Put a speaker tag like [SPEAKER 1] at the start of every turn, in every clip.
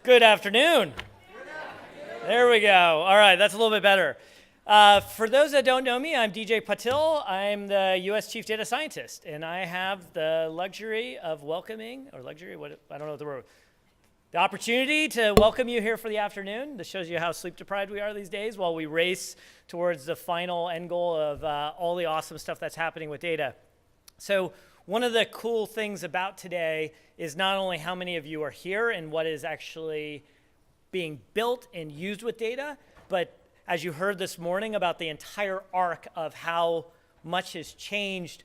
[SPEAKER 1] Good afternoon. There we go. All right, that's a little bit better. For those that don't know me, I'm DJ Patil. I'm the U.S. Chief Data Scientist, and I have the luxury of welcoming, or luxury, I don't know what the word, the opportunity to welcome you here for the afternoon. This shows you how sleep deprived we are these days while we race towards the final end goal of all the awesome stuff that's happening with data. So one of the cool things about today is not only how many of you are here and what is actually being built and used with data, but as you heard this morning about the entire arc of how much has changed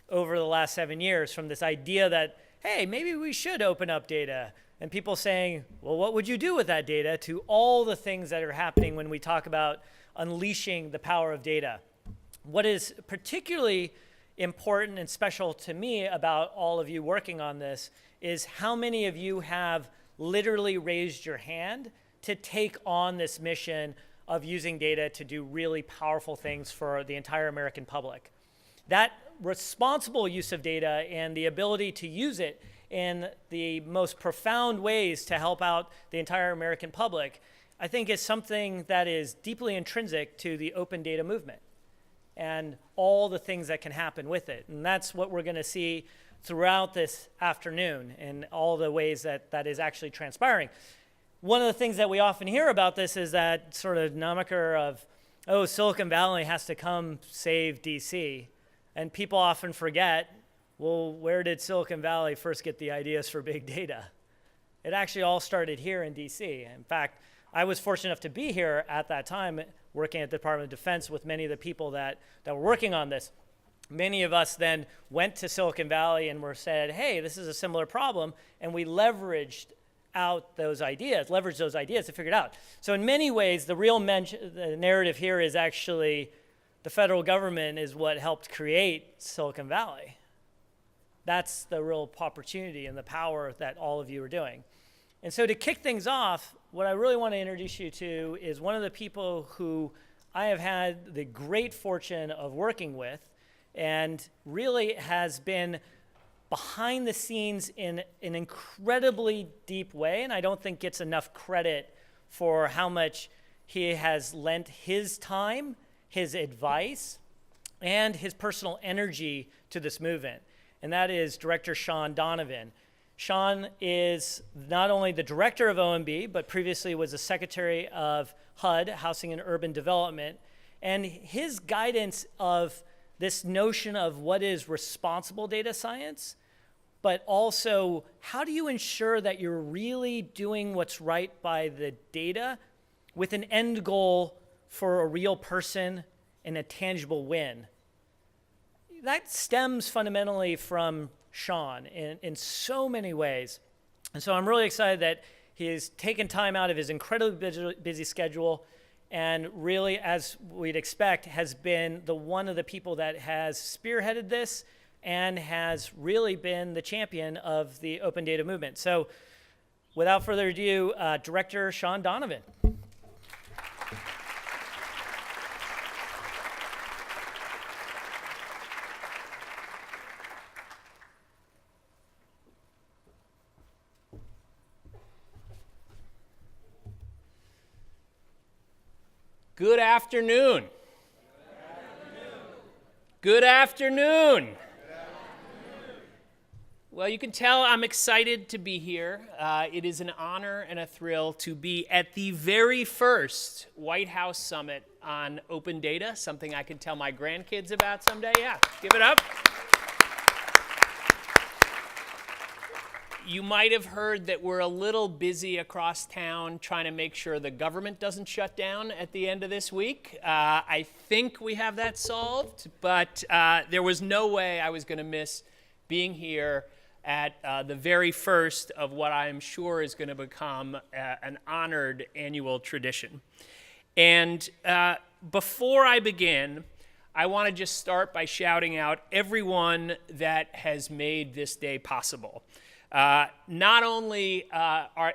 [SPEAKER 1] over the last 7 years from this idea that, hey, maybe we should open up data, and people saying, well, what would you do with that data, to all the things that are happening when we talk about unleashing the power of data. What is particularly important and special to me about all of you working on this is how many of you have literally raised your hand to take on this mission of using data to do really powerful things for the entire American public. That responsible use of data and the ability to use it in the most profound ways to help out the entire American public, I think is something that is deeply intrinsic to the open data movement and all the things that can happen with it. And that's what we're gonna see throughout this afternoon and all the ways that that is actually transpiring. One of the things that we often hear about this is that sort of moniker of, oh, Silicon Valley has to come save DC. And people often forget, well, where did Silicon Valley first get the ideas for big data? It actually all started here in DC. In fact, I was fortunate enough to be here at that time working at the Department of Defense with many of the people that were working on this. Many of us then went to Silicon Valley and were said, hey, this is a similar problem, and we leveraged those ideas to figure it out. So in many ways, the narrative here is actually the federal government is what helped create Silicon Valley. That's the real opportunity and the power that all of you are doing. And so to kick things off, what I really want to introduce you to is one of the people who I have had the great fortune of working with and really has been behind the scenes in an incredibly deep way, and I don't think gets enough credit for how much he has lent his time, his advice, and his personal energy to this movement, and that is Director Sean Donovan. Sean is not only the director of OMB, but previously was the secretary of HUD, Housing and Urban Development, and his guidance of this notion of what is responsible data science, but also how do you ensure that you're really doing what's right by the data with an end goal for a real person and a tangible win. That stems fundamentally from Sean in so many ways. And so I'm really excited that he has taken time out of his incredibly busy schedule and really, as we'd expect, has been one of the people that has spearheaded this and has really been the champion of the open data movement. So without further ado, Director Sean Donovan.
[SPEAKER 2] Good afternoon. Good afternoon. Well, you can tell I'm excited to be here. It is an honor and a thrill to be at the very first White House Summit on open data, something I can tell my grandkids about someday. Yeah, give it up. You might have heard that we're a little busy across town trying to make sure the government doesn't shut down at the end of this week. I think we have that solved, but there was no way I was going to miss being here at the very first of what I'm sure is going to become an honored annual tradition. And before I begin, I want to just start by shouting out everyone that has made this day possible. Not only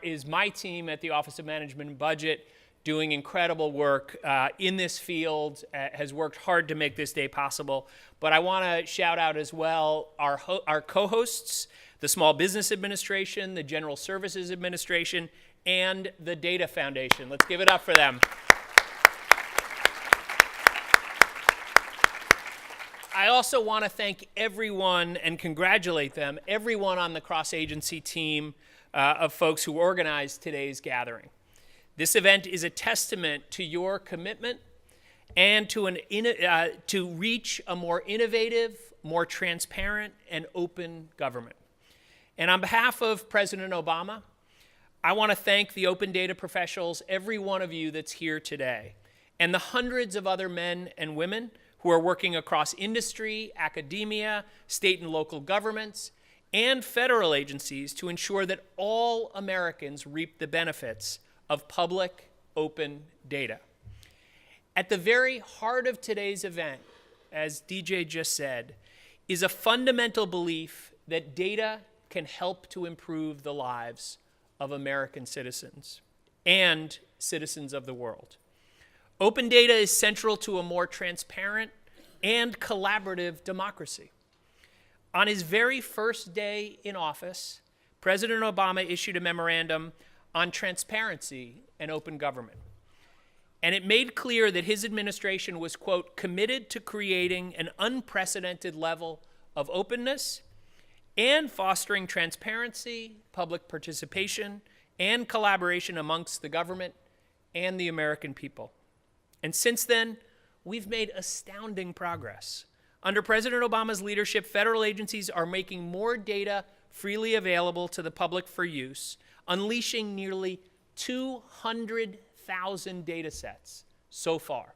[SPEAKER 2] is my team at the Office of Management and Budget doing incredible work in this field, has worked hard to make this day possible, but I want to shout out as well our co-hosts, the Small Business Administration, the General Services Administration, and the Data Foundation. Let's give it up for them. I also want to thank everyone and congratulate them, everyone on the cross-agency team of folks who organized today's gathering. This event is a testament to your commitment and to reach a more innovative, more transparent, and open government. And on behalf of President Obama, I want to thank the open data professionals, every one of you that's here today, and the hundreds of other men and women who are working across industry, academia, state and local governments, and federal agencies to ensure that all Americans reap the benefits of public, open data. At the very heart of today's event, as DJ just said, is a fundamental belief that data can help to improve the lives of American citizens and citizens of the world. Open data is central to a more transparent and collaborative democracy. On his very first day in office, President Obama issued a memorandum on transparency and open government. And it made clear that his administration was, quote, committed to creating an unprecedented level of openness and fostering transparency, public participation, and collaboration amongst the government and the American people. And since then, we've made astounding progress. Under President Obama's leadership, federal agencies are making more data freely available to the public for use, unleashing nearly 200,000 data sets so far.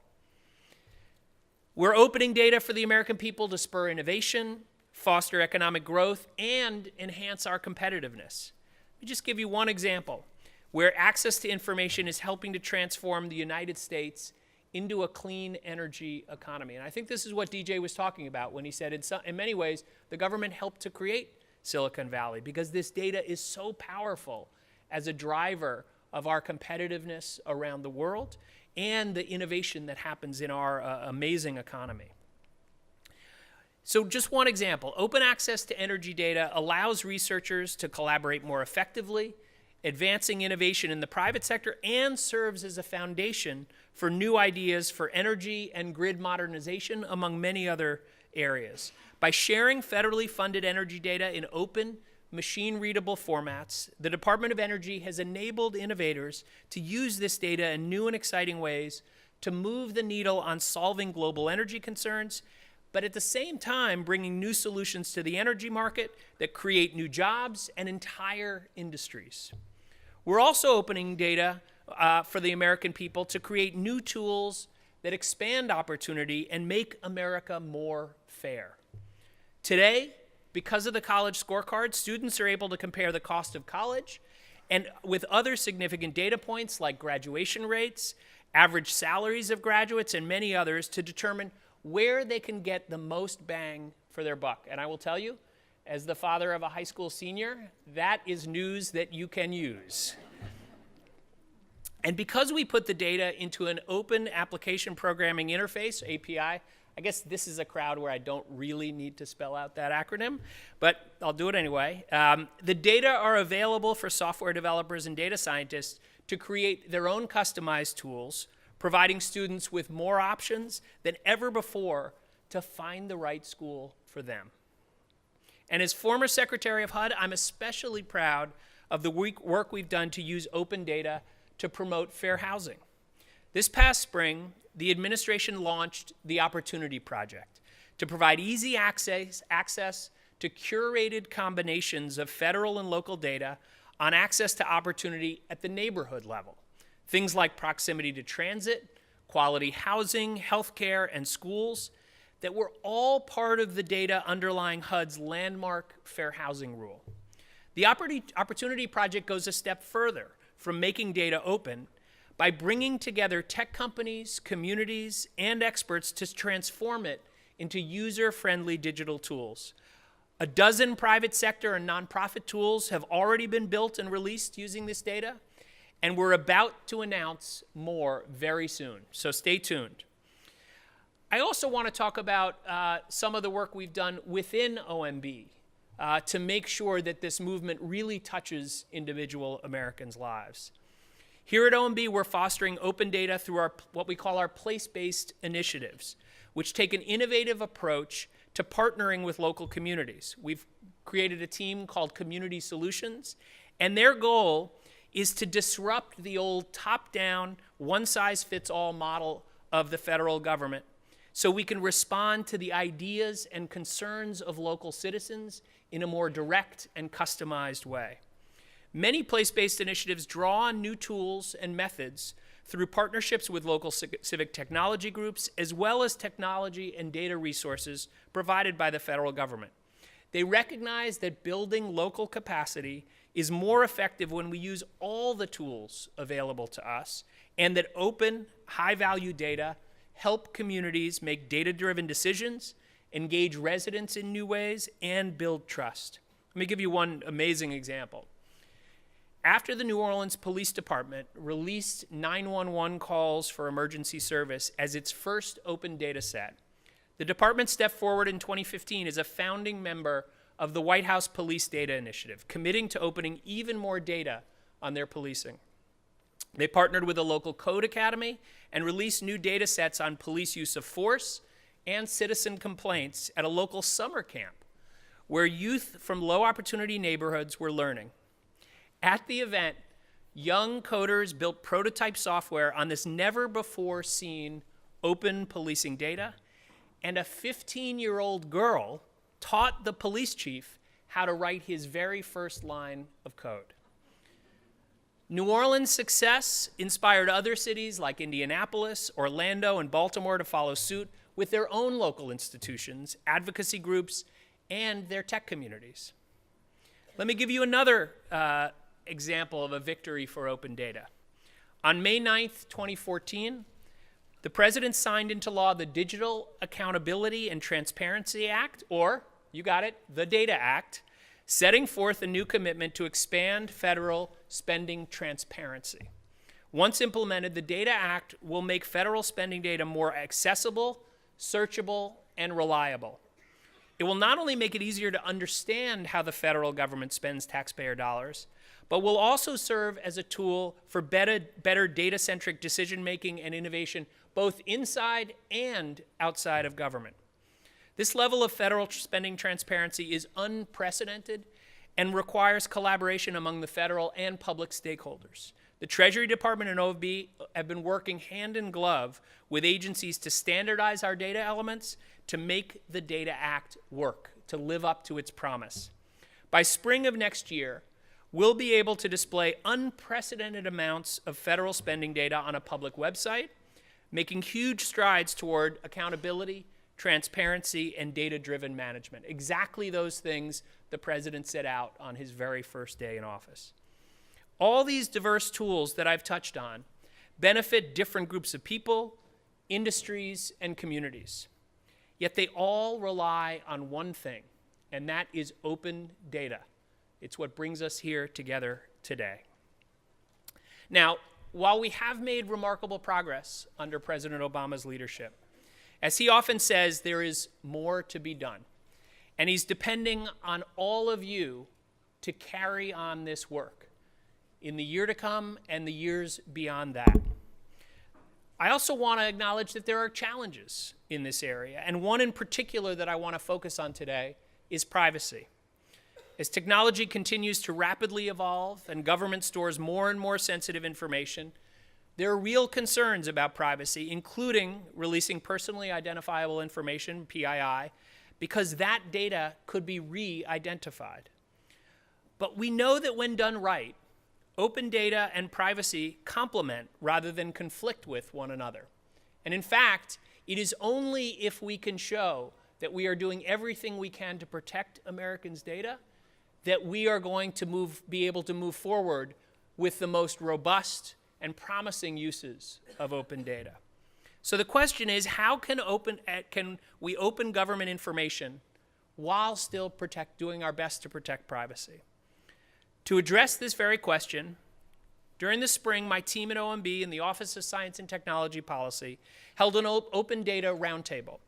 [SPEAKER 2] We're opening data for the American people to spur innovation, foster economic growth, and enhance our competitiveness. Let me just give you one example where access to information is helping to transform the United States into a clean energy economy. And I think this is what DJ was talking about when he said in many ways the government helped to create Silicon Valley, because this data is so powerful as a driver of our competitiveness around the world and the innovation that happens in our amazing economy. So just one example, open access to energy data allows researchers to collaborate more effectively, advancing innovation in the private sector, and serves as a foundation for new ideas for energy and grid modernization, among many other areas. By sharing federally funded energy data in open, machine-readable formats, the Department of Energy has enabled innovators to use this data in new and exciting ways to move the needle on solving global energy concerns, but at the same time bringing new solutions to the energy market that create new jobs and entire industries. We're also opening data for the American people to create new tools that expand opportunity and make America more fair. Today, because of the college scorecard, students are able to compare the cost of college and with other significant data points like graduation rates, average salaries of graduates, and many others to determine where they can get the most bang for their buck. And I will tell you, as the father of a high school senior, that is news that you can use. And because we put the data into an open application programming interface, API, I guess this is a crowd where I don't really need to spell out that acronym, but I'll do it anyway. The data are available for software developers and data scientists to create their own customized tools, providing students with more options than ever before to find the right school for them. And as former Secretary of HUD, I'm especially proud of the work we've done to use open data to promote fair housing. This past spring, the administration launched the Opportunity Project to provide easy access to curated combinations of federal and local data on access to opportunity at the neighborhood level. Things like proximity to transit, quality housing, healthcare, and schools that were all part of the data underlying HUD's landmark fair housing rule. The Opportunity Project goes a step further from making data open by bringing together tech companies, communities, and experts to transform it into user-friendly digital tools. A dozen private sector and nonprofit tools have already been built and released using this data, and we're about to announce more very soon, so stay tuned. I also want to talk about some of the work we've done within OMB to make sure that this movement really touches individual Americans' lives. Here at OMB, we're fostering open data through what we call our place-based initiatives, which take an innovative approach to partnering with local communities. We've created a team called Community Solutions, and their goal is to disrupt the old top-down, one-size-fits-all model of the federal government so we can respond to the ideas and concerns of local citizens in a more direct and customized way. Many place-based initiatives draw on new tools and methods through partnerships with local civic technology groups, as well as technology and data resources provided by the federal government. They recognize that building local capacity is more effective when we use all the tools available to us, and that open, high-value data help communities make data-driven decisions, engage residents in new ways, and build trust. Let me give you one amazing example. After the New Orleans Police Department released 911 calls for emergency service as its first open data set, the department stepped forward in 2015 as a founding member of the White House Police Data Initiative, committing to opening even more data on their policing. They partnered with a local code academy and released new data sets on police use of force and citizen complaints at a local summer camp where youth from low-opportunity neighborhoods were learning. At the event, young coders built prototype software on this never-before-seen open policing data, and a 15-year-old girl taught the police chief how to write his very first line of code. New Orleans' success inspired other cities like Indianapolis, Orlando, and Baltimore to follow suit with their own local institutions, advocacy groups, and their tech communities. Let me give you another example of a victory for open data. On May 9th, 2014, the President signed into law the Digital Accountability and Transparency Act, or, you got it, the DATA Act, setting forth a new commitment to expand federal spending transparency. Once implemented, the DATA Act will make federal spending data more accessible, searchable, and reliable. It will not only make it easier to understand how the federal government spends taxpayer dollars, but will also serve as a tool for better data-centric decision-making and innovation, both inside and outside of government. This level of federal spending transparency is unprecedented and requires collaboration among the federal and public stakeholders. The Treasury Department and OMB have been working hand in glove with agencies to standardize our data elements to make the DATA Act work, to live up to its promise. By spring of next year, we'll be able to display unprecedented amounts of federal spending data on a public website, making huge strides toward accountability, transparency, and data-driven management. Exactly those things the President set out on his very first day in office. All these diverse tools that I've touched on benefit different groups of people, industries, and communities. Yet they all rely on one thing, and that is open data. It's what brings us here together today. Now, while we have made remarkable progress under President Obama's leadership, as he often says, there is more to be done. And he's depending on all of you to carry on this work in the year to come and the years beyond that. I also want to acknowledge that there are challenges in this area, and one in particular that I want to focus on today is privacy. As technology continues to rapidly evolve and government stores more and more sensitive information, there are real concerns about privacy, including releasing personally identifiable information, PII, because that data could be re-identified. But we know that when done right, open data and privacy complement rather than conflict with one another. And in fact, it is only if we can show that we are doing everything we can to protect Americans' data that we are going to be able to move forward with the most robust and promising uses of open data. So the question is, how can we open government information while still doing our best to protect privacy? To address this very question, during the spring, my team at OMB and the Office of Science and Technology Policy held an open data roundtable,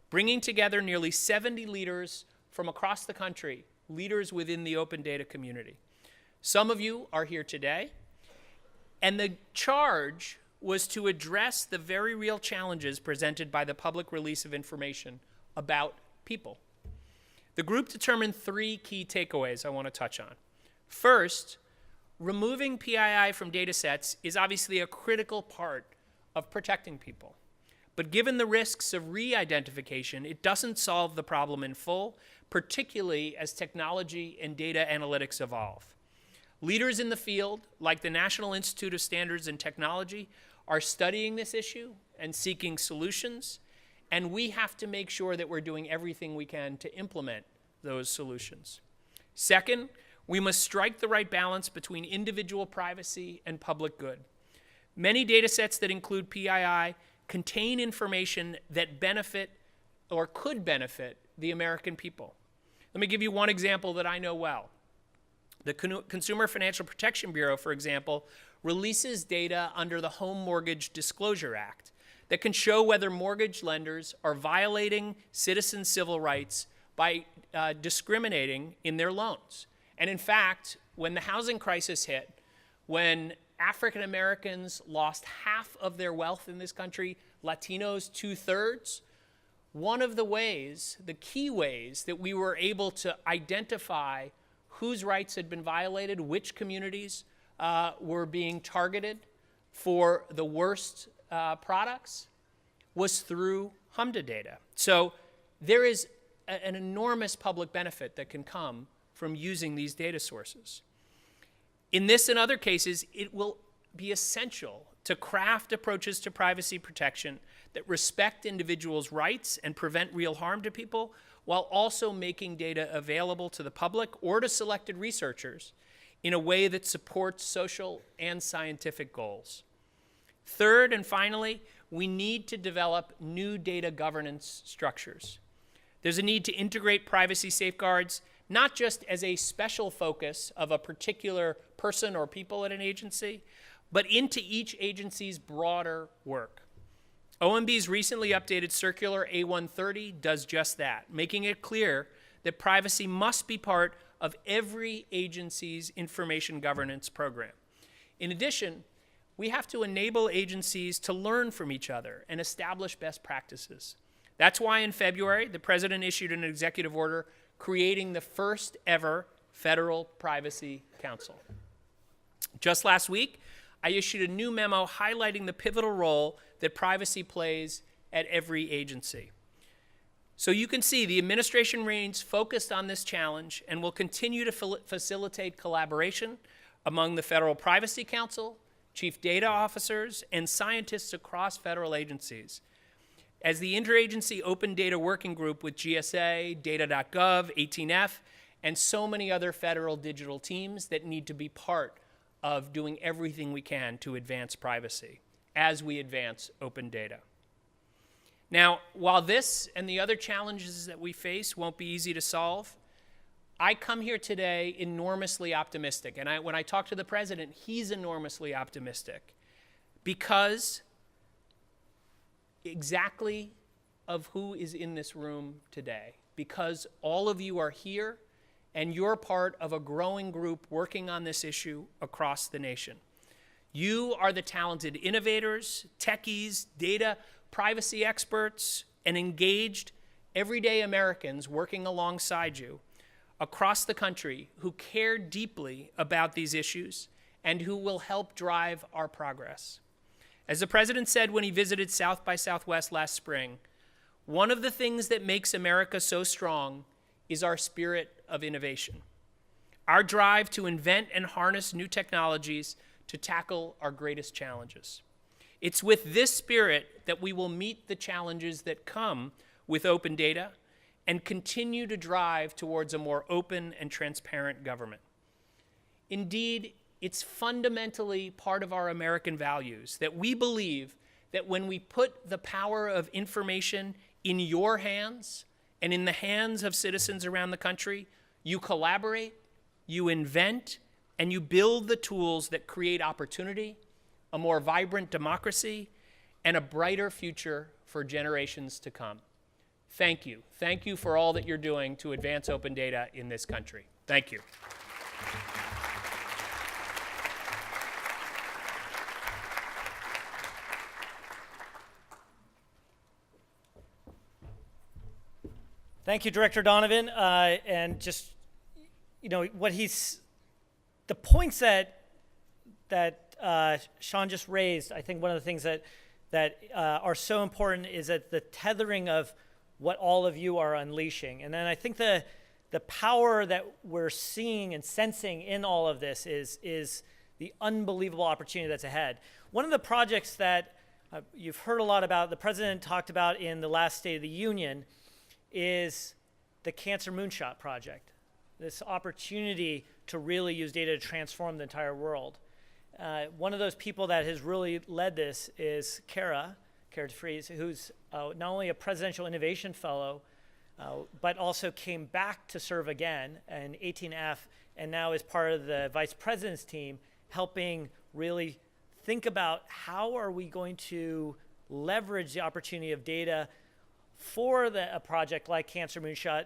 [SPEAKER 2] bringing together nearly 70 leaders from across the country leaders within the open data community. Some of you are here today, and the charge was to address the very real challenges presented by the public release of information about people. The group determined 3 key takeaways I want to touch on. First, removing PII from data sets is obviously a critical part of protecting people. But given the risks of re-identification, it doesn't solve the problem in full, particularly as technology and data analytics evolve. Leaders in the field, like the National Institute of Standards and Technology, are studying this issue and seeking solutions, and we have to make sure that we're doing everything we can to implement those solutions. Second, we must strike the right balance between individual privacy and public good. Many data sets that include PII contain information that benefit or could benefit the American people. Let me give you one example that I know well. The Consumer Financial Protection Bureau, for example, releases data under the Home Mortgage Disclosure Act that can show whether mortgage lenders are violating citizens' civil rights by discriminating in their loans. And in fact, when the housing crisis hit, when African Americans lost half of their wealth in this country, Latinos 2/3, one of the ways, the key ways that we were able to identify whose rights had been violated, which communities were being targeted for the worst products, was through HMDA data. So there is an enormous public benefit that can come from using these data sources. In this and other cases, it will be essential to craft approaches to privacy protection that respect individuals' rights and prevent real harm to people, while also making data available to the public or to selected researchers in a way that supports social and scientific goals. Third, and finally, we need to develop new data governance structures. There's a need to integrate privacy safeguards, not just as a special focus of a particular person or people at an agency, but into each agency's broader work. OMB's recently updated Circular A130 does just that, making it clear that privacy must be part of every agency's information governance program. In addition, we have to enable agencies to learn from each other and establish best practices. That's why in February, the President issued an executive order creating the first ever Federal Privacy Council. Just last week, I issued a new memo highlighting the pivotal role that privacy plays at every agency. So you can see the administration remains focused on this challenge and will continue to facilitate collaboration among the Federal Privacy Council, chief data officers, and scientists across federal agencies. As the Interagency Open Data Working Group with GSA, Data.gov, 18F, and so many other federal digital teams that need to be part of doing everything we can to advance privacy as we advance open data. Now, while this and the other challenges that we face won't be easy to solve, I come here today enormously optimistic. And when I talk to the President, he's enormously optimistic because exactly of who is in this room today. Because all of you are here and you're part of a growing group working on this issue across the nation. You are the talented innovators, techies, data privacy experts, and engaged everyday Americans working alongside you across the country who care deeply about these issues and who will help drive our progress. As the President said when he visited South by Southwest last spring, one of the things that makes America so strong is our spirit of innovation, our drive to invent and harness new technologies to tackle our greatest challenges. It's with this spirit that we will meet the challenges that come with open data and continue to drive towards a more open and transparent government. Indeed, it's fundamentally part of our American values that we believe that when we put the power of information in your hands and in the hands of citizens around the country, you collaborate, you invent, and you build the tools that create opportunity, a more vibrant democracy, and a brighter future for generations to come. thank you. Thank you for all that you're doing to advance open data in this country. Thank you.
[SPEAKER 1] Thank you, Director Donovan. And just, the points that Sean just raised, I think one of the things that are so important is that the tethering of what all of you are unleashing. And then I think the power that we're seeing and sensing in all of this is the unbelievable opportunity that's ahead. One of the projects that you've heard a lot about, the president talked about in the last State of the Union, is the Cancer Moonshot Project. This opportunity to really use data to transform the entire world. One of those people that has really led this is Kara DeFries, who's not only a Presidential Innovation Fellow, but also came back to serve again in 18F, and now is part of the Vice President's team, helping really think about how are we going to leverage the opportunity of data for a project like Cancer Moonshot,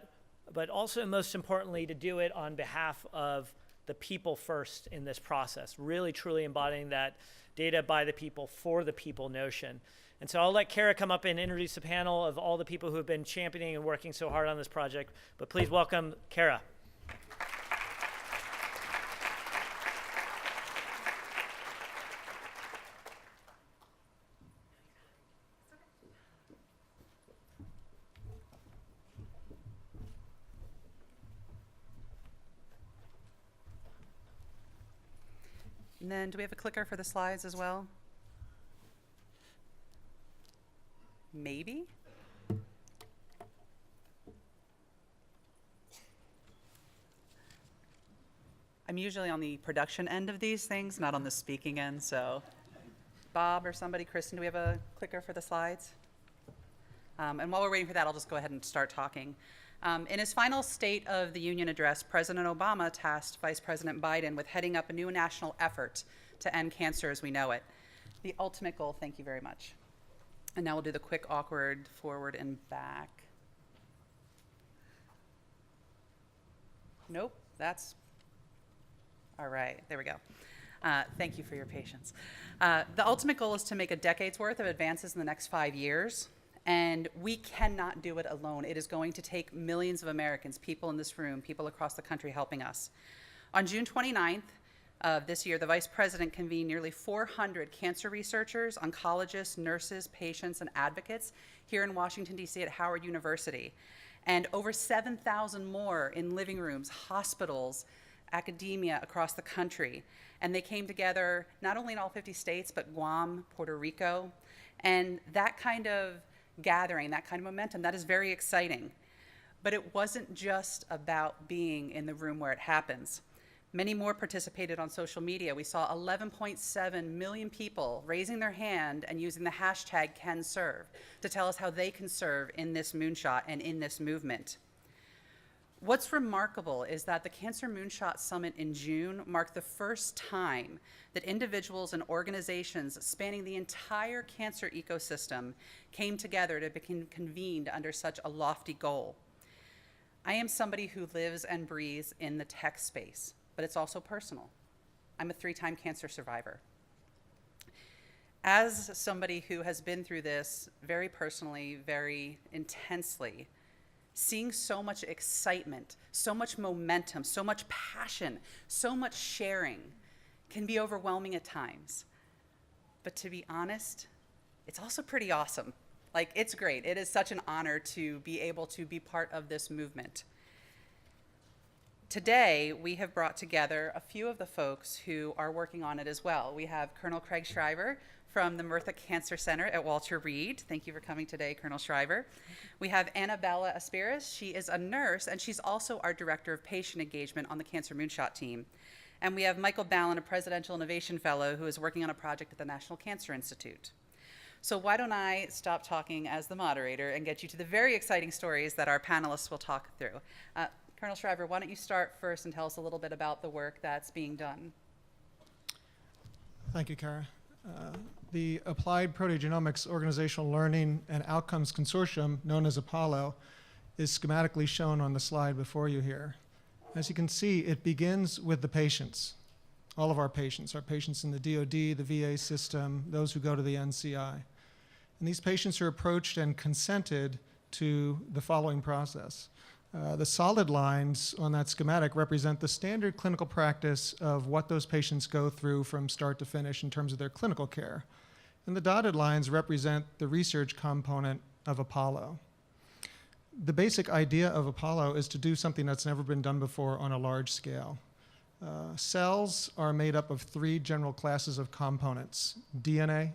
[SPEAKER 1] but also most importantly to do it on behalf of the people first in this process, really truly embodying that data by the people for the people notion. And so I'll let Kara come up and introduce the panel of all the people who have been championing and working so hard on this project, but please welcome Kara.
[SPEAKER 3] And then do we have a clicker for the slides as well? Maybe? I'm usually on the production end of these things, not on the speaking end, so Bob or somebody, Kristen, do we have a clicker for the slides? And while we're waiting for that, I'll just go ahead and start talking. In his final State of the Union address, President Obama tasked Vice President Biden with heading up a new national effort to end cancer as we know it. The ultimate goal, thank you very much. And now we'll do the quick, awkward forward and back. Nope, that's, all right, there we go. Thank you for your patience. The ultimate goal is to make a decade's worth of advances in the next 5 years. And we cannot do it alone. It is going to take millions of Americans, people in this room, people across the country helping us. On June 29th of this year, the Vice President convened nearly 400 cancer researchers, oncologists, nurses, patients, and advocates here in Washington, D.C. at Howard University, and over 7,000 more in living rooms, hospitals, academia across the country. And they came together not only in all 50 states, but Guam, Puerto Rico, and that kind of gathering, that kind of momentum, that is very exciting. But it wasn't just about being in the room where it happens. Many more participated on social media. We saw 11.7 million people raising their hand and using the hashtag #CanServe to tell us how they can serve in this moonshot and in this movement. What's remarkable is that the Cancer Moonshot Summit in June marked the first time that individuals and organizations spanning the entire cancer ecosystem came together to be convened under such a lofty goal. I am somebody who lives and breathes in the tech space, but it's also personal. I'm a 3-time cancer survivor. As somebody who has been through this very personally, very intensely, seeing so much excitement, so much momentum, so much passion, so much sharing can be overwhelming at times. But to be honest, it's also pretty awesome. Like, it's great. It is such an honor to be able to be part of this movement. Today, we have brought together a few of the folks who are working on it as well. We have Colonel Craig Shriver from the Murtha Cancer Center at Walter Reed. Thank you for coming today, Colonel Shriver. We have Annabella Aspiris. She is a nurse, and she's also our Director of Patient Engagement on the Cancer Moonshot team. And we have Michael Ballin, a Presidential Innovation Fellow who is working on a project at the National Cancer Institute. So why don't I stop talking as the moderator and get you to the very exciting stories that our panelists will talk through. Colonel Shriver, why don't you start first and tell us a little bit about the work that's being done?
[SPEAKER 4] Thank you, Kara. The Applied Proteogenomics Organizational Learning and Outcomes Consortium, known as APOLLO, is schematically shown on the slide before you here. As you can see, it begins with the patients, all of our patients in the DoD, the VA system, those who go to the NCI. And these patients are approached and consented to the following process. The solid lines on that schematic represent the standard clinical practice of what those patients go through from start to finish in terms of their clinical care. And the dotted lines represent the research component of Apollo. The basic idea of Apollo is to do something that's never been done before on a large scale. Cells are made up of 3 general classes of components: DNA,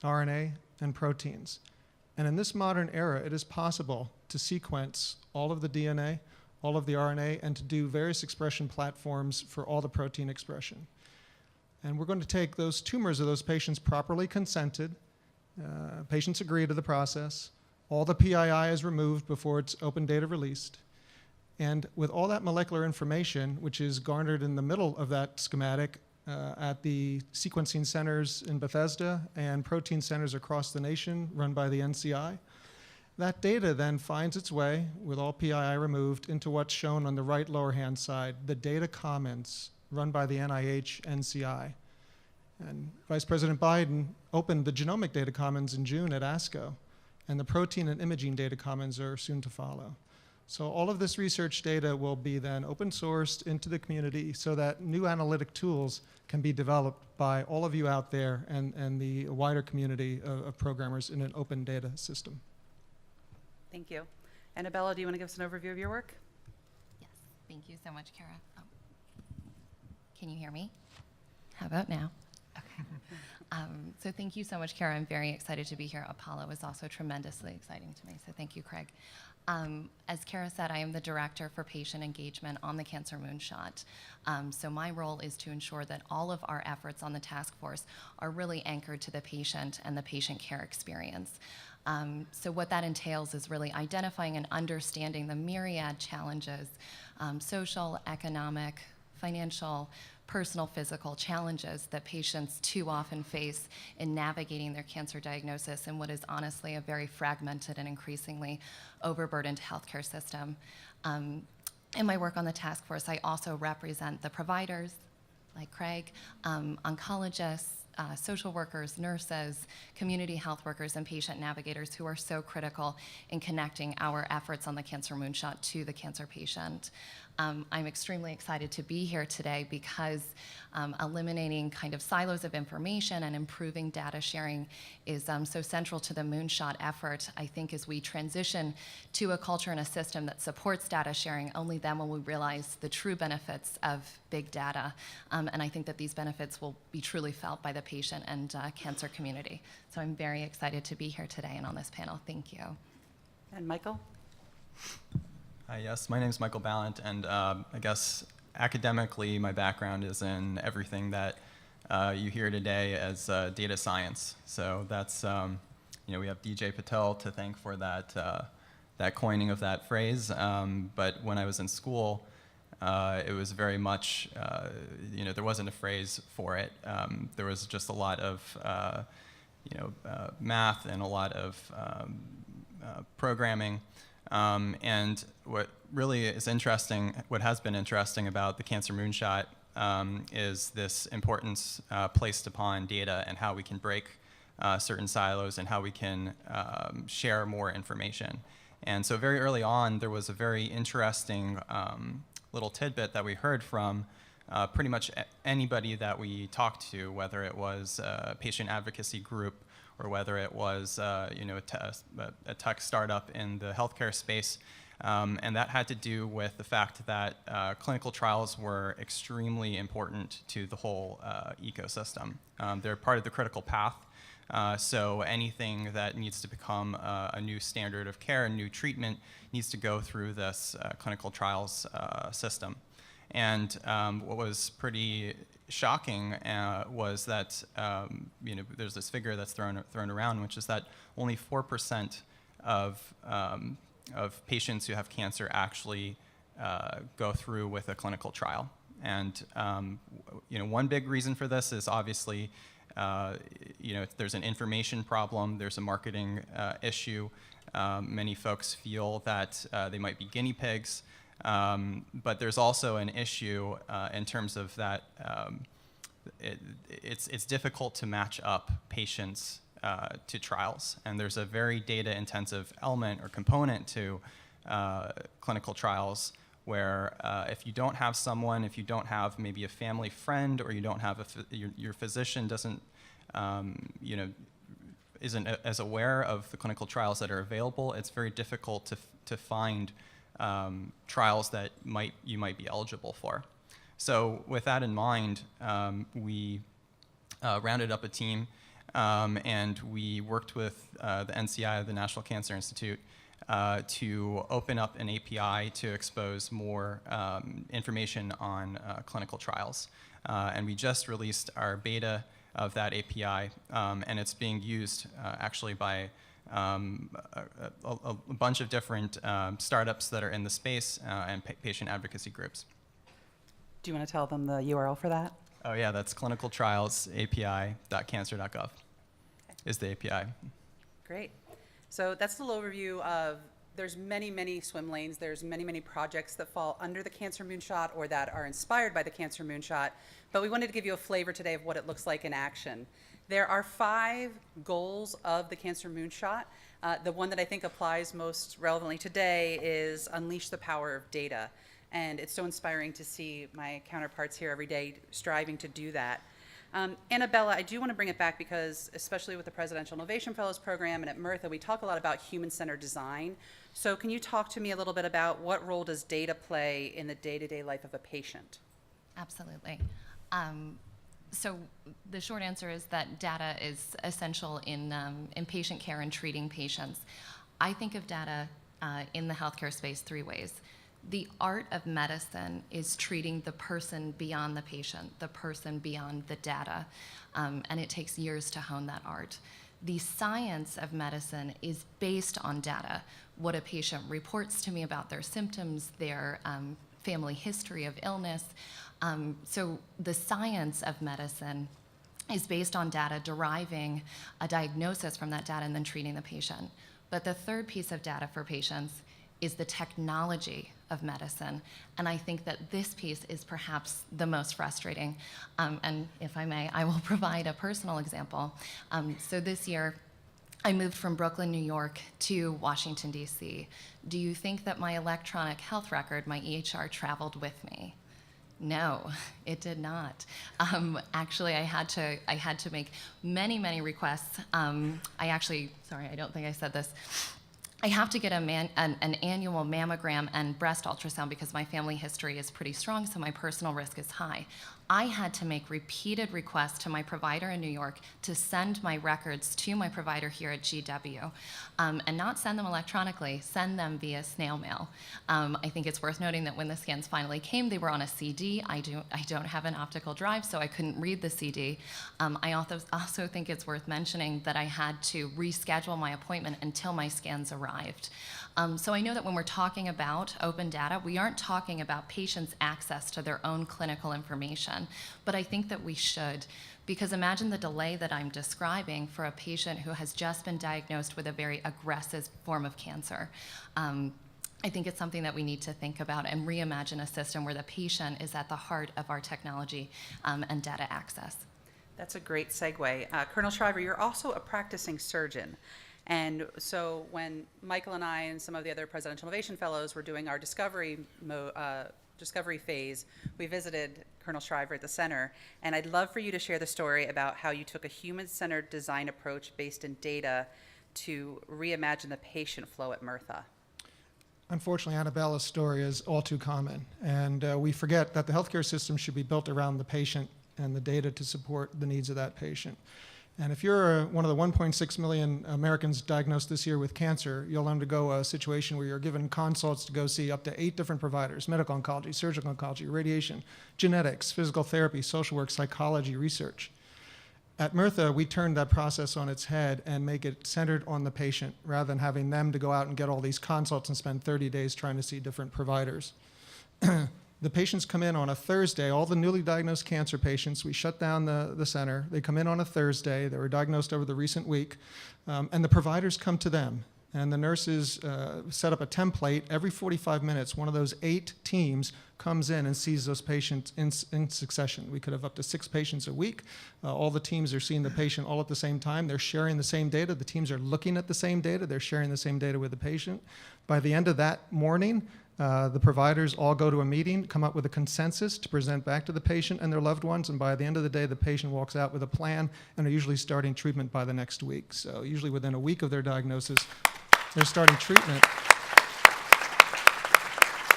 [SPEAKER 4] RNA, and proteins. And in this modern era, it is possible to sequence all of the DNA, all of the RNA, and to do various expression platforms for all the protein expression. And we're going to take those tumors of those patients properly consented. Patients agree to the process. All the PII is removed before it's open data released. And with all that molecular information, which is garnered in the middle of that schematic at the sequencing centers in Bethesda and protein centers across the nation run by the NCI, that data then finds its way, with all PII removed, into what's shown on the right lower hand side, the data commons run by the NIH NCI. And Vice President Biden opened the genomic data commons in June at ASCO, and the protein and imaging data commons are soon to follow. So all of this research data will be then open sourced into the community so that new analytic tools can be developed by all of you out there and the wider community of programmers in an open data system.
[SPEAKER 3] Thank you. Annabella, do you want to give us an overview of your work?
[SPEAKER 5] Yes, thank you so much, Kara. Oh. Can you hear me? How about now? Okay. So thank you so much, Kara. I'm very excited to be here. Apollo is also tremendously exciting to me, so thank you, Craig. As Kara said, I am the Director for Patient Engagement on the Cancer Moonshot. So my role is to ensure that all of our efforts on the task force are really anchored to the patient and the patient care experience. So what that entails is really identifying and understanding the myriad challenges, social, economic, financial, personal, physical challenges that patients too often face in navigating their cancer diagnosis in what is honestly a very fragmented and increasingly overburdened healthcare system. In my work on the task force, I also represent the providers, like Craig, oncologists, social workers, nurses, community health workers, and patient navigators who are so critical in connecting our efforts on the Cancer Moonshot to the cancer patient. I'm extremely excited to be here today because eliminating kind of silos of information and improving data sharing is so central to the Moonshot effort. I think as we transition to a culture and a system that supports data sharing, only then will we realize the true benefits of big data. And I think that these benefits will be truly felt by the patient and cancer community. So I'm very excited to be here today and on this panel. Thank you.
[SPEAKER 3] And Michael?
[SPEAKER 6] Hi, yes, my name is Michael Ballant, and I guess academically my background is in everything that you hear today as data science. So that's, we have DJ Patel to thank for that, that coining of that phrase. But when I was in school, it was very much, there wasn't a phrase for it. There was just a lot of, math and a lot of programming. And what really is interesting, what has been interesting about the Cancer Moonshot is this importance placed upon data and how we can break certain silos and how we can share more information. And so very early on, there was a very interesting little tidbit that we heard from pretty much anybody that we talked to, whether it was a patient advocacy group or whether it was a tech startup in the healthcare space. And that had to do with the fact that clinical trials were extremely important to the whole ecosystem. They're part of the critical path. So anything that needs to become a new standard of care, a new treatment, needs to go through this clinical trials system. And what was pretty shocking was that there's this figure that's thrown around, which is that only 4% of patients who have cancer actually go through with a clinical trial. And one big reason for this is obviously there's an information problem, there's a marketing issue. Many folks feel that they might be guinea pigs, but there's also an issue in terms of that it's difficult to match up patients to trials, and there's a very data-intensive element or component to clinical trials where if you don't have someone, if you don't have maybe a family friend, or you don't have your physician doesn't, isn't as aware of the clinical trials that are available, it's very difficult to find trials that you might be eligible for. So with that in mind, we rounded up a team and we worked with the NCI, the National Cancer Institute, to open up an API to expose more information on clinical trials. And we just released our beta of that API, and it's being used actually by a bunch of different startups that are in the space and patient advocacy groups.
[SPEAKER 3] Do you want to tell them the URL for that?
[SPEAKER 6] Oh yeah, that's clinicaltrialsapi.cancer.gov is the API.
[SPEAKER 3] Great. So that's a little overview of, there's many, many swim lanes. There's many, many projects that fall under the Cancer Moonshot or that are inspired by the Cancer Moonshot. But we wanted to give you a flavor today of what it looks like in action. There are 5 goals of the Cancer Moonshot. The one that I think applies most relevantly today is unleash the power of data. And it's so inspiring to see my counterparts here every day striving to do that. Annabella, I do want to bring it back because, especially with the Presidential Innovation Fellows Program and at Murtha, we talk a lot about human-centered design. So can you talk to me a little bit about what role does data play in the day-to-day life of a patient?
[SPEAKER 5] Absolutely. So the short answer is that data is essential in patient care and treating patients. I think of data in the healthcare space 3 ways. The art of medicine is treating the person beyond the patient, the person beyond the data, and it takes years to hone that art. The science of medicine is based on data, what a patient reports to me about their symptoms, their family history of illness. So the science of medicine is based on data, deriving a diagnosis from that data and then treating the patient. But the third piece of data for patients is the technology of medicine. And I think that this piece is perhaps the most frustrating. And if I may, I will provide a personal example. So this year, I moved from Brooklyn, New York to Washington, D.C. Do you think that my electronic health record, my EHR, traveled with me? No, it did not. Actually, I had to make many, many requests. Sorry, I don't think I said this. I have to get an annual mammogram and breast ultrasound because my family history is pretty strong, so my personal risk is high. I had to make repeated requests to my provider in New York to send my records to my provider here at GW, and not send them electronically, send them via snail mail. I think it's worth noting that when the scans finally came, they were on a CD. I don't have an optical drive, so I couldn't read the CD. I also think it's worth mentioning that I had to reschedule my appointment until my scans arrived. So I know that when we're talking about open data, we aren't talking about patients' access to their own clinical information, but I think that we should, because imagine the delay that I'm describing for a patient who has just been diagnosed with a very aggressive form of cancer. I think it's something that we need to think about and reimagine a system where the patient is at the heart of our technology and data access.
[SPEAKER 3] That's a great segue. Colonel Shriver, you're also a practicing surgeon. And so when Michael and I and some of the other Presidential Innovation Fellows were doing our discovery phase, we visited Colonel Shriver at the center. And I'd love for you to share the story about how you took a human-centered design approach based in data to reimagine the patient flow at Murtha.
[SPEAKER 4] Unfortunately, Annabella's story is all too common. And we forget that the healthcare system should be built around the patient and the data to support the needs of that patient. And if you're one of the 1.6 million Americans diagnosed this year with cancer, you'll undergo a situation where you're given consults to go see up to 8 different providers: medical oncology, surgical oncology, radiation, genetics, physical therapy, social work, psychology, research. At Murtha, we turned that process on its head and make it centered on the patient rather than having them to go out and get all these consults and spend 30 days trying to see different providers. The patients come in on a Thursday, all the newly diagnosed cancer patients, we shut down the center. They come in on a Thursday. They were diagnosed over the recent week. And the providers come to them. And the nurses set up a template. Every 45 minutes, one of those 8 teams comes in and sees those patients in succession. We could have up to 6 patients a week. All the teams are seeing the patient all at the same time. They're sharing the same data. The teams are looking at the same data. They're sharing the same data with the patient. By the end of that morning, the providers all go to a meeting, come up with a consensus to present back to the patient and their loved ones, and by the end of the day, the patient walks out with a plan and are usually starting treatment by the next week. So usually within a week of their diagnosis, they're starting treatment.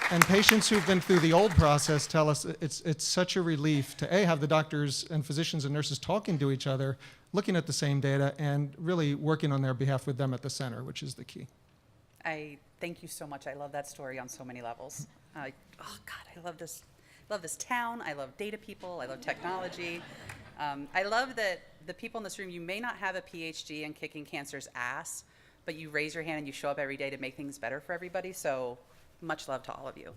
[SPEAKER 4] And patients who've been through the old process tell us it's such a relief to have the doctors and physicians and nurses talking to each other, looking at the same data, and really working on their behalf with them at the center, which is the key.
[SPEAKER 3] I thank you so much. I love that story on so many levels. Oh God, I love this town. I love data people. I love technology. I love that the people in this room, you may not have a PhD in kicking cancer's ass, but you raise your hand and you show up every day to make things better for everybody. So much love to all of you.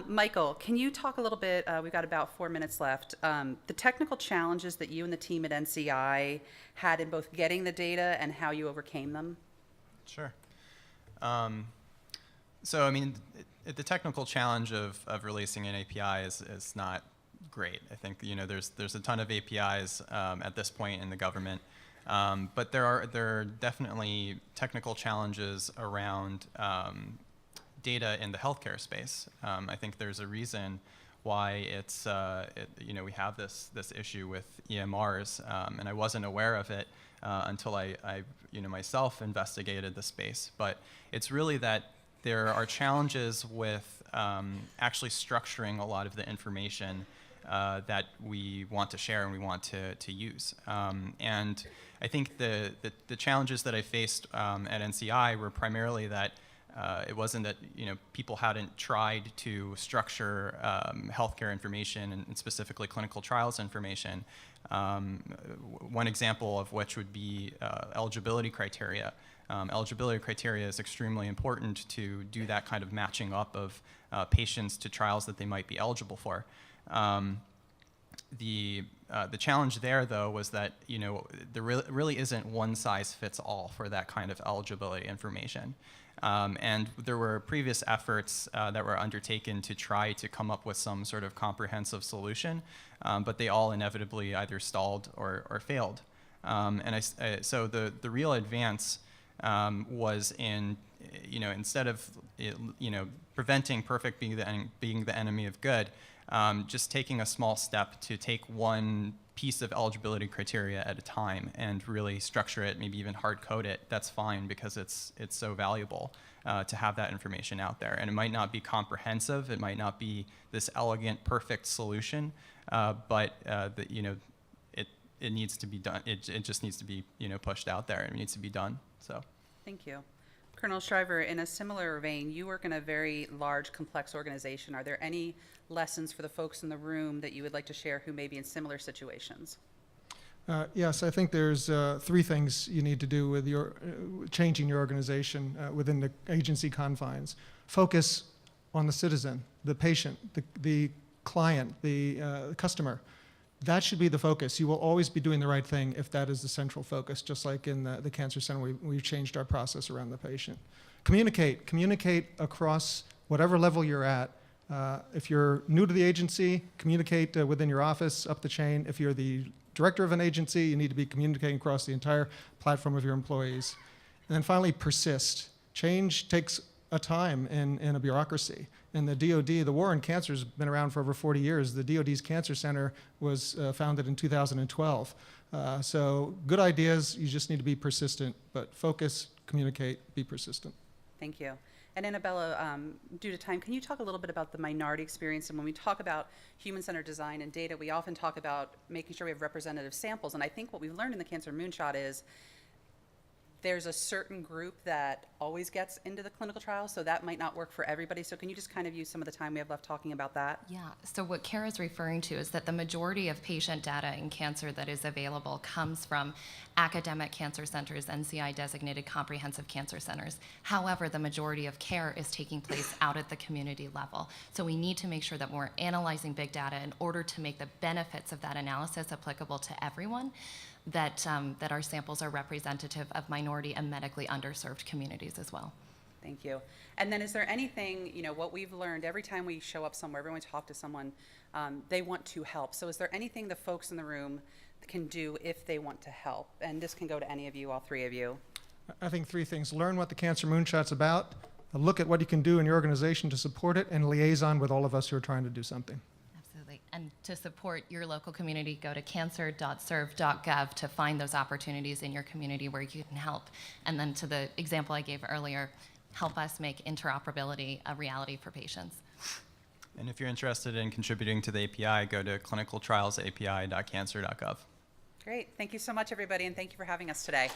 [SPEAKER 3] Michael, can you talk a little bit, we've got about 4 minutes left, the technical challenges that you and the team at NCI had in both getting the data and how you overcame them?
[SPEAKER 6] Sure. So, I mean, the technical challenge of releasing an API is not great. I think, you know, there's a ton of APIs at this point in the government, but there are definitely technical challenges around data in the healthcare space. I think there's a reason why we have this issue with EMRs, and I wasn't aware of it until I myself investigated the space. But it's really that there are challenges with actually structuring a lot of the information that we want to share and we want to use. And I think the challenges that I faced at NCI were primarily that it wasn't that people hadn't tried to structure healthcare information and specifically clinical trials information. One example of which would be eligibility criteria. Eligibility criteria is extremely important to do that kind of matching up of patients to trials that they might be eligible for. The challenge there, though, was that there really isn't one size fits all for that kind of eligibility information. And there were previous efforts that were undertaken to try to come up with some sort of comprehensive solution, but they all inevitably either stalled or failed. So the real advance was in, instead of preventing perfect being the enemy of good, just taking a small step to take one piece of eligibility criteria at a time and really structure it, maybe even hard code it. That's fine because it's so valuable to have that information out there. And it might not be comprehensive, it might not be this elegant, perfect solution, but it needs to be done. It just needs to be pushed out there. It needs to be done. So.
[SPEAKER 3] Thank you. Colonel Shriver, in a similar vein, you work in a very large, complex organization. Are there any lessons for the folks in the room that you would like to share who may be in similar situations?
[SPEAKER 4] Yes, I think there's 3 things you need to do with changing your organization within the agency confines. Focus on the citizen, the patient, the client, the customer. That should be the focus. You will always be doing the right thing if that is the central focus, just like in the Cancer Center, we've changed our process around the patient. Communicate across whatever level you're at. If you're new to the agency, communicate within your office, up the chain. If you're the director of an agency, you need to be communicating across the entire platform of your employees. And then finally, persist. Change takes a time in a bureaucracy. In the DoD, the War on Cancer has been around for over 40 years. The DoD's Cancer Center was founded in 2012. So good ideas, you just need to be persistent, but focus, communicate, be persistent.
[SPEAKER 3] Thank you. And Annabella, due to time, can you talk a little bit about the minority experience? And when we talk about human-centered design and data, we often talk about making sure we have representative samples. And I think what we've learned in the Cancer Moonshot is There's a certain group that always gets into the clinical trial, so that might not work for everybody. So can you just kind of use some of the time we have left talking about that?
[SPEAKER 5] Yeah, so what Kara's referring to is that the majority of patient data in cancer that is available comes from academic cancer centers, NCI designated comprehensive cancer centers. However, the majority of care is taking place out at the community level. So we need to make sure that we're analyzing big data in order to make the benefits of that analysis applicable to everyone, that our samples are representative of minority and medically underserved communities as well.
[SPEAKER 3] Thank you. And then is there anything, what we've learned every time we show up somewhere, everyone talk to someone, they want to help. So is there anything the folks in the room can do if they want to help? And this can go to any of you, all three of you.
[SPEAKER 4] I think three things. Learn what the Cancer Moonshot's about, look at what you can do in your organization to support it, and liaison with all of us who are trying to do something.
[SPEAKER 5] Absolutely. And to support your local community, go to cancer.serve.gov to find those opportunities in your community where you can help. And then to the example I gave earlier, help us make interoperability a reality for patients.
[SPEAKER 6] And if you're interested in contributing to the API, go to clinicaltrialsapi.cancer.gov.
[SPEAKER 3] Great. Thank you so much, everybody, and thank you for having us today.